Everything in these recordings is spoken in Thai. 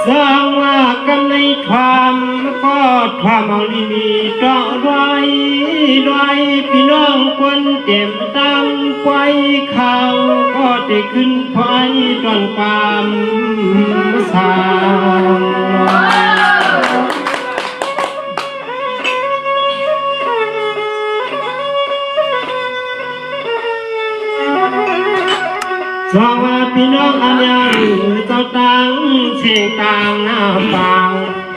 สร้างว่ากันในความก็ความเอาลีนีต่อด้วยพี่น้องคนเต็มตั้งไว้ข่าวก็ได้ขึ้นไฟตอนความสร้างสวัสดีพี่น้องอันยังเจ้าตังเสียงต่างหน้าฟัง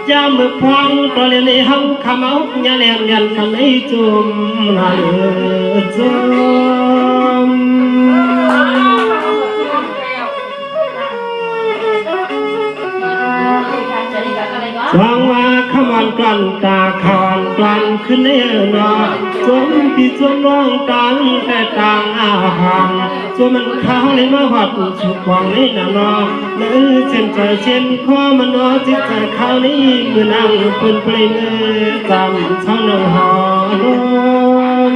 ยามมือพองตัวเลี้ยงห้องขมเอาญาเลี้ยงยันกันให้จุ่มหาจุ่มสว่างว่าขมันกันตาขอนกันขึ้นเนื้อนอจมพี่จมน้องตังแต่ต่างอาหารจมมันข้าวเลยมาหัดสุกวางนี่นะนอเนื้อเช่นใจเช่นข้อมันนอจิตใจข้าวนี้มือนั่งเป็นเปลี่ยนจำช่างนั่งหอลม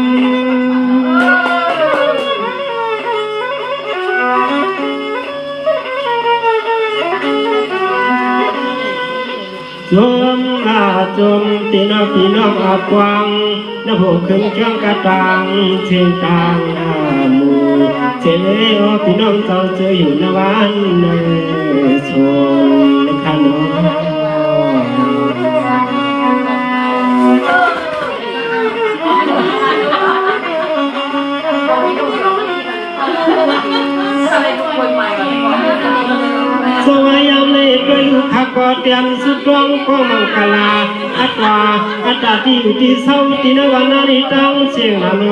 จมจมตีน้องพี่น้องอาบวังน้าผู้ขึ้นเครื่องกระตังเชียงต่างหมู่เจ้าพี่น้องเจ้าเจออยู่ในวันในชนขนมสวัยยามเลยเป็นขักกอดเตียนสุดร้องก็มังคลาอัตวาอัตติอยู่ที่เศร้าที่นวันนาริตังเสียงนาโน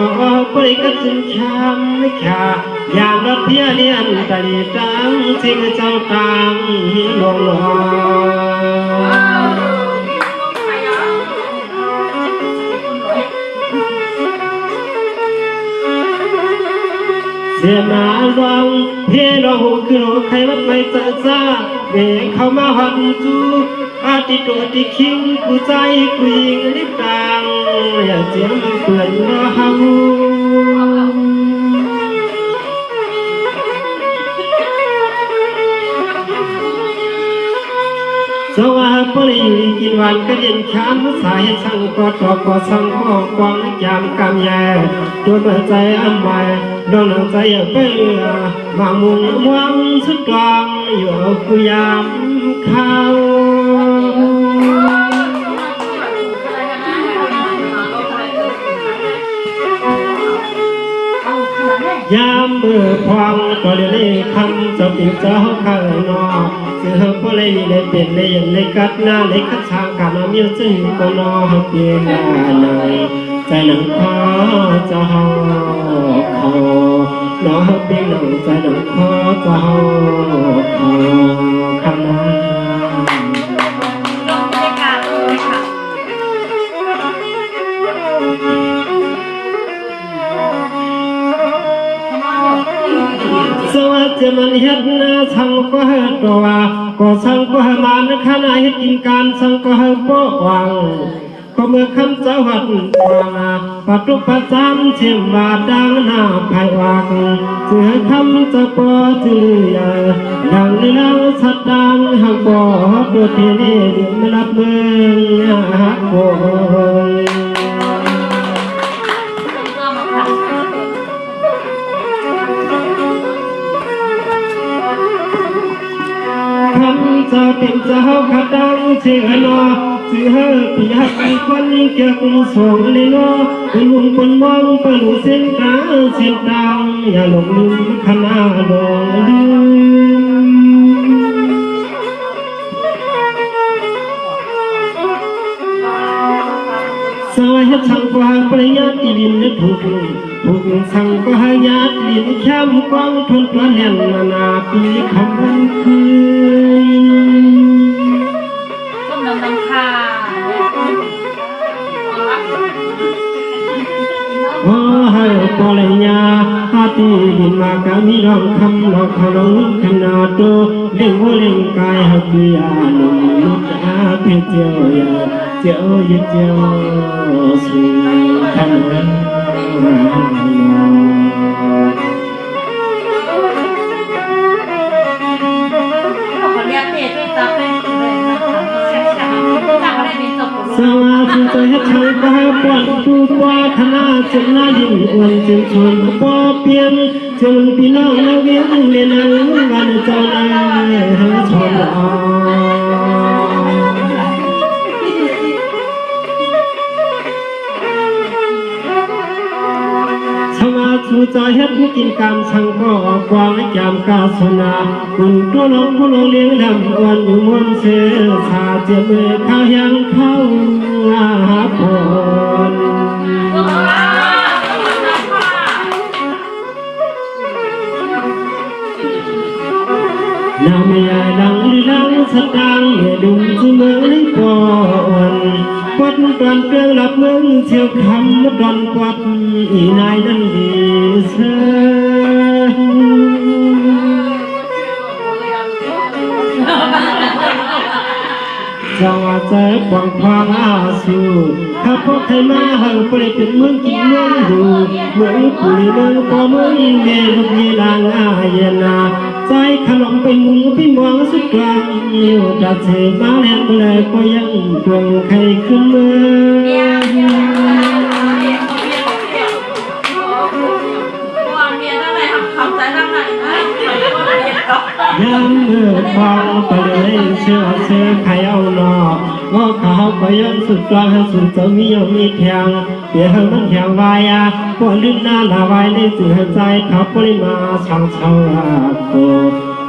ปริกจึงช้ำไม่ขาดอย่างรถเพียเลียนตะลีตังเสียงเจ้าตังลงลอยเสียนาลองเฮโลคือโลใครวัดไม่จะจ้าเด็กเข้ามาหันจูอาทิตย์ที่คิงกูใจกูยิงลิบตังอย่าเจียมเปื่อนมาหาสวัสดิ์ปริยุกินวันก็เย็นช้ำสายสังก็ตอกก็สังก็กวางจามกำแย่ตัวเปิดใจอันใหม่ดวงหนังใจอย่าเปื่อมามุงมวงสุดกลางอยู่กุยามข้าวยามมือพองตัวเลี้ยคำจะปิดเจ้าข้างนอกเสือพอเลยเลยเป็นเลยยังเลยกัดหน้าเลยกัดทางการน้ำยืดจึงก็นอเปลี่ยนหน่อยใจหนังคอจะหอเขานอเปลี่ยนหนังใจหนังคอจะหอเขาคำนั้นสวัสดิ์มันเฮ็ดนาสังก็เฮ็ดตัวก็สังก็ให้มันขณะเฮ็ดกินการสังก็ให้ป้อวังก็เมื่อคำเจ้าหัดวางปัตุปัจจามเชื่อมว่าดังหน้าภายวังเสือคำจะป้อจือดังในเล่าสัตดังหักบ่อตัวเทนี่ไม่รับเมืองหักบ่คำจะเป็นเจ้าขัดดังเชื่อนอเสือปีหักคนเกี่ยวกับสองเลยนอเป็นวงปนมองปนเส้นกลางเส้นตังอย่าหลงลืมขนาดองลืมสวัสดิ์สังกวาปริยัติลินถูกสังกวาญาติลินเข้มกว้างทนตัวเลียนนาปีคำวันคืนต้มน้ำมันค่ะโอ้ให้ปริญญาหาตีบินมากามีร้องคำหลอกเขาลงขนาดโตเล่งหัวเล่งกายหักยาหนุ่มลุกอาเพียเจียวยาเจียวยึดเจียวสุขนันขอเรียกเพจด้วยจ้าเป็น สวัสดีใจให้ทางก็ให้ปวดผู้ว่าคณะจุดหน้าดิ่งอ้วนจึงชวนปอเพียงจนพี่น้องนักเรียนเรียนหนังวันเจ้านายชนอ่สู่ใจเฮ็ดผู้กินกรรมช่างก็กวางจามกาสนาคุณตัวลงผู้ลงเลี้ยงลำอ้วนอยู่มนเสือชาเจ็บมือข้าวยังเข้าหาผลน้ำไม่ใหญ่ดังหรือดังสตางเมื่อดุมเสมอในก่อนวัดตอนเปลืองหลับเมืองเชี่ยวคำมาตอนกวัดอีนายนั่นดีเสืจังหวะใจกว้างขวางอาสูถ้าพบใครมาหาไปเป็นเมืองกินเมืองดูเมืองปุยเมืองปอเมืองเมลุกีลางอาเยนาใจขนมไปมุงพี่มองสุดกลางอยู่ดัดเสมาแลนเลยก็ยังดวงใครขึ้นเมืองยังเมื่อฟังไปเลยเชื่อใครเอาหนอว่าเขาก็ยังสุดกลางสุดจะมียังมีแทงเดี๋ยวมันแทงวายพวกลิ้นหน้าลาวายในสื่อใจเขาปริมาช่างเช่าโต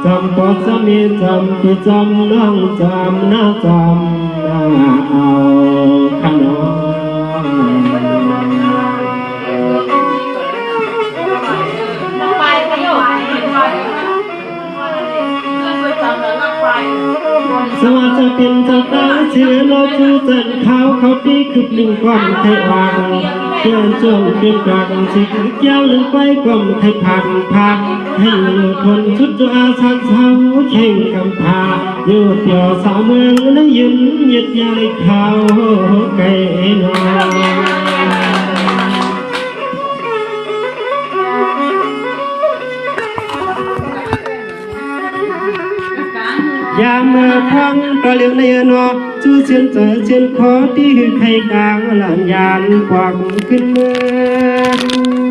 จำปอจะมีจำที่จำน้องจำน่าจำเอาขนมสวัสดีเป็นเจ้าตาเชื่อเราจูจันเขาตีคือหนึ่งความไทยวางเพื่อนจงเพียงกลางสิยาวลึกไปกลมไทยพันพักให้ทนชุดอาสักเช้าเข่งกำพาอยู่เดี่ยวสาวเมืองและยืนเหยียดยายเขาไก่นอยามเมื่อพังตะเลียวในนอจูเชียนเจอเชียนขอที่คือใครกลางหลานยานกวักขึ้นเมือง